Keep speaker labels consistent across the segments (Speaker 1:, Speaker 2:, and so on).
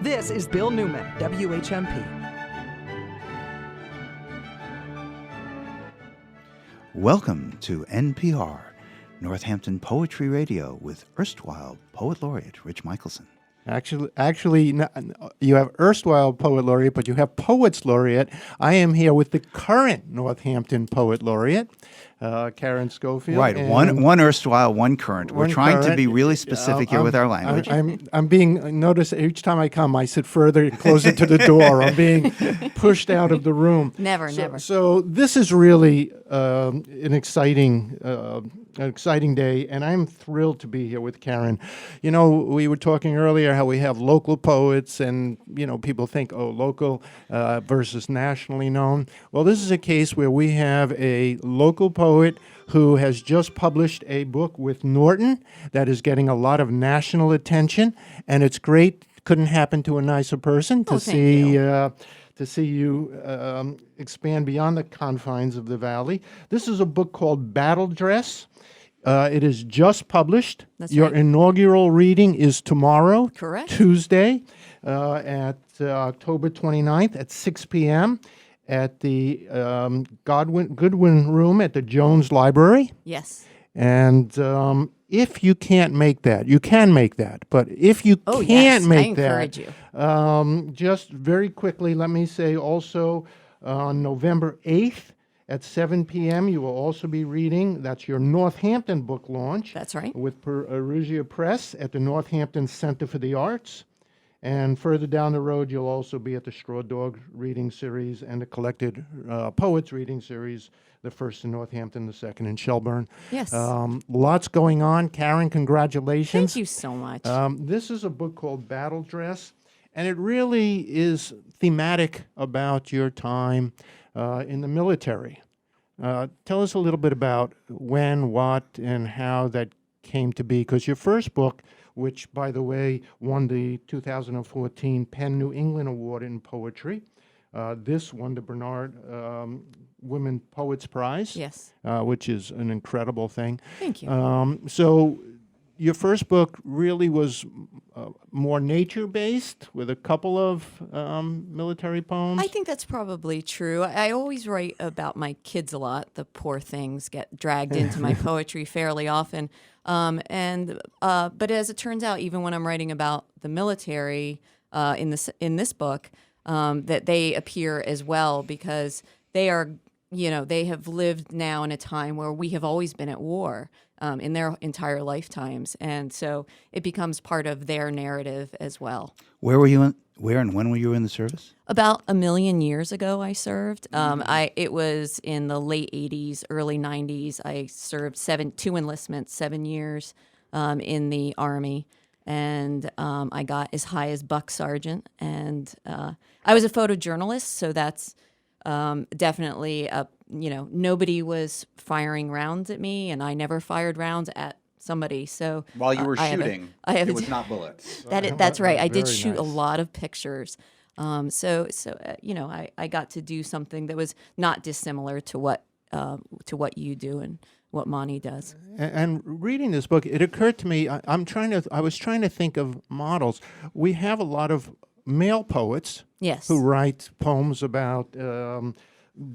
Speaker 1: This is Bill Newman, WHMP.
Speaker 2: Welcome to NPR, Northampton Poetry Radio with erstwhile Poet Laureate Rich Michelson.
Speaker 3: Actually, you have erstwhile Poet Laureate, but you have Poets Laureate. I am here with the current Northampton Poet Laureate, Karen Skolfield.
Speaker 2: Right, one erstwhile, one current. We're trying to be really specific here with our language.
Speaker 3: I'm being noticed each time I come. I sit further, closer to the door. I'm being pushed out of the room.
Speaker 4: Never.
Speaker 3: So this is really an exciting day, and I'm thrilled to be here with Karen. You know, we were talking earlier how we have local poets, and, you know, people think, oh, local versus nationally known. Well, this is a case where we have a local poet who has just published a book with Norton that is getting a lot of national attention, and it's great. Couldn't happen to a nicer person to see you expand beyond the confines of the Valley. This is a book called Battle Dress. It is just published. Your inaugural reading is tomorrow,
Speaker 4: Correct.
Speaker 3: Tuesday, at October 29th at 6 p.m. at the Goodwin Room at the Jones Library.
Speaker 4: Yes.
Speaker 3: And if you can't make that, you can make that. But if you can't make that,
Speaker 4: I encourage you.
Speaker 3: Just very quickly, let me say also on November 8th at 7 p.m., you will also be reading, that's your Northampton book launch.
Speaker 4: That's right.
Speaker 3: With Perugia Press at the Northampton Center for the Arts. And further down the road, you'll also be at the Straw Dog reading series and the Collected Poets reading series, the first in Northampton, the second in Shelburne.
Speaker 4: Yes.
Speaker 3: Lots going on. Karen, congratulations.
Speaker 4: Thank you so much.
Speaker 3: This is a book called Battle Dress, and it really is thematic about your time in the military. Tell us a little bit about when, what, and how that came to be, because your first book, which, by the way, won the 2014 Penn New England Award in Poetry. This won the Bernard Women Poets Prize,
Speaker 4: Yes.
Speaker 3: Which is an incredible thing.
Speaker 4: Thank you.
Speaker 3: So your first book really was more nature-based with a couple of military poems?
Speaker 4: I think that's probably true. I always write about my kids a lot. The poor things get dragged into my poetry fairly often. But as it turns out, even when I'm writing about the military in this book, that they appear as well, because they are, they have lived now in a time where we have always been at war in their entire lifetimes, and so it becomes part of their narrative as well.
Speaker 2: Where were you? Where and when were you in the service?
Speaker 4: About 1 million years ago, I served. It was in the late 80s, early 90s. I served 2 enlistments, 7 years in the Army, and I got as high as buck sergeant. And I was a photojournalist, so that's definitely nobody was firing rounds at me, and I never fired rounds at somebody. So
Speaker 5: while you were shooting, it was not bullets.
Speaker 4: That's right. I did shoot
Speaker 3: nice.
Speaker 4: a lot of pictures. I got to do something that was not dissimilar to what you do and what Monty does.
Speaker 3: And reading this book, it occurred to me, I was trying to think of models. We have a lot of male poets
Speaker 4: Yes.
Speaker 3: who write poems about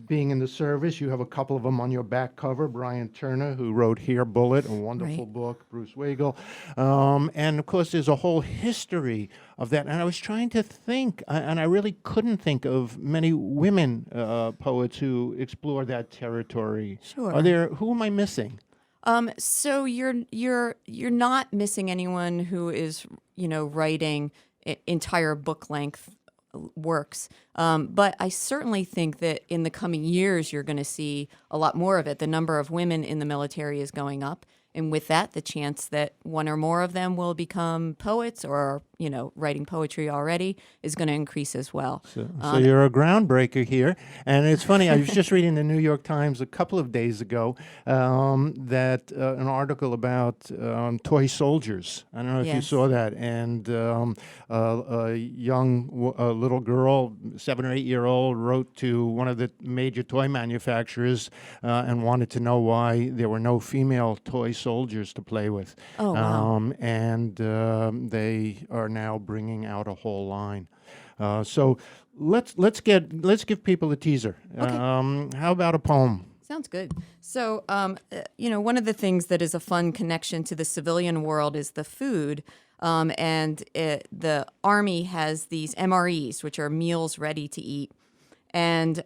Speaker 3: being in the service. You have a couple of them on your back cover. Brian Turner, who wrote Here Bullet, a wonderful book, Bruce Wagle. And, of course, there's a whole history of that. And I was trying to think, and I really couldn't think of many women poets who explore that territory.
Speaker 4: Sure.
Speaker 3: Who am I missing?
Speaker 4: So you're not missing anyone who is writing entire book length works. But I certainly think that in the coming years, you're going to see a lot more of it. The number of women in the military is going up. And with that, the chance that one or more of them will become poets or, writing poetry already is going to increase as well.
Speaker 3: So you're a groundbreaker here. And it's funny, I was just reading the New York Times a couple of days ago that an article about toy soldiers. I don't know if you saw that. And a young little girl, 7 or 8 year old, wrote to one of the major toy manufacturers and wanted to know why there were no female toy soldiers to play with.
Speaker 4: Oh, wow.
Speaker 3: And they are now bringing out a whole line. So let's give people a teaser.
Speaker 4: Okay.
Speaker 3: How about a poem?
Speaker 4: Sounds good. So, one of the things that is a fun connection to the civilian world is the food. The Army has these MREs, which are meals ready to eat. And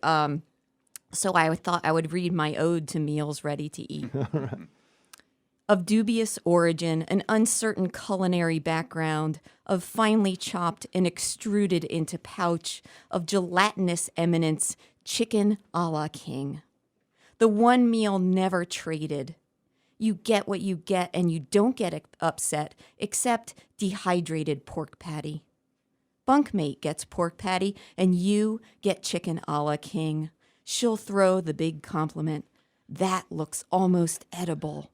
Speaker 4: so I thought I would read my ode to meals ready to eat. Of dubious origin, an uncertain culinary background, of finely chopped and extruded into pouch, of gelatinous eminence, chicken a la king. The one meal never traded. You get what you get and you don't get upset, except dehydrated pork patty. Bunkmate gets pork patty and you get chicken a la king. She'll throw the big compliment. That looks almost edible.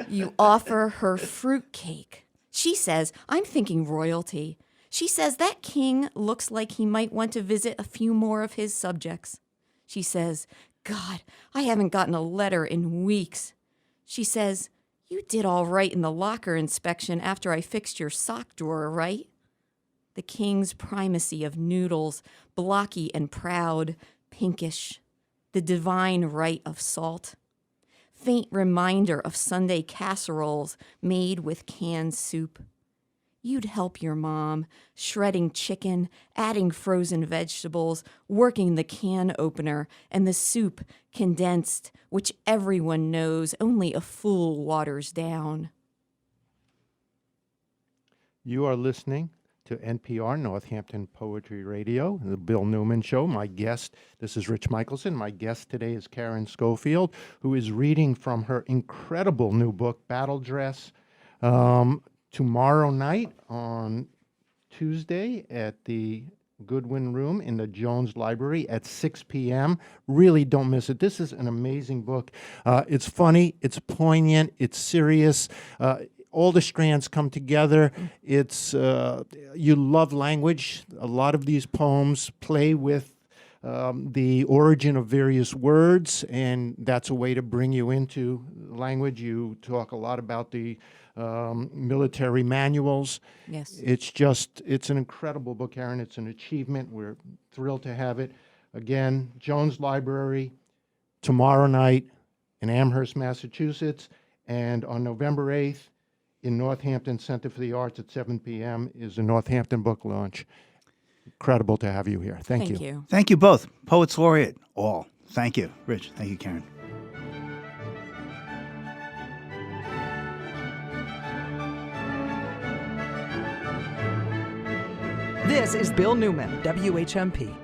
Speaker 4: You offer her fruit cake. She says, I'm thinking royalty. She says that king looks like he might want to visit a few more of his subjects. She says, God, I haven't gotten a letter in weeks. She says, you did all right in the locker inspection after I fixed your sock drawer, right? The king's primacy of noodles, blocky and proud, pinkish. The divine right of salt. Faint reminder of Sunday casseroles made with canned soup. You'd help your mom, shredding chicken, adding frozen vegetables, working the can opener, and the soup condensed, which everyone knows only a fool waters down.
Speaker 3: You are listening to NPR, Northampton Poetry Radio, the Bill Newman Show. My guest, this is Rich Michelson. My guest today is Karen Skolfield, who is reading from her incredible new book, Battle Dress. Tomorrow night on Tuesday at the Goodwin Room in the Jones Library at 6 p.m. Really don't miss it. This is an amazing book. It's funny, it's poignant, it's serious. All the strands come together. It's you love language. A lot of these poems play with the origin of various words, and that's a way to bring you into language. You talk a lot about the military manuals.
Speaker 4: Yes.
Speaker 3: It's an incredible book, Karen. It's an achievement. We're thrilled to have it. Again, Jones Library, tomorrow night in Amherst, Massachusetts, and on November 8th in Northampton Center for the Arts at 7 p.m. is the Northampton Book Launch. Incredible to have you here. Thank you.
Speaker 2: Thank you both. Poets Laureate, all. Thank you, Rich. Thank you, Karen.
Speaker 1: This is Bill Newman, WHMP.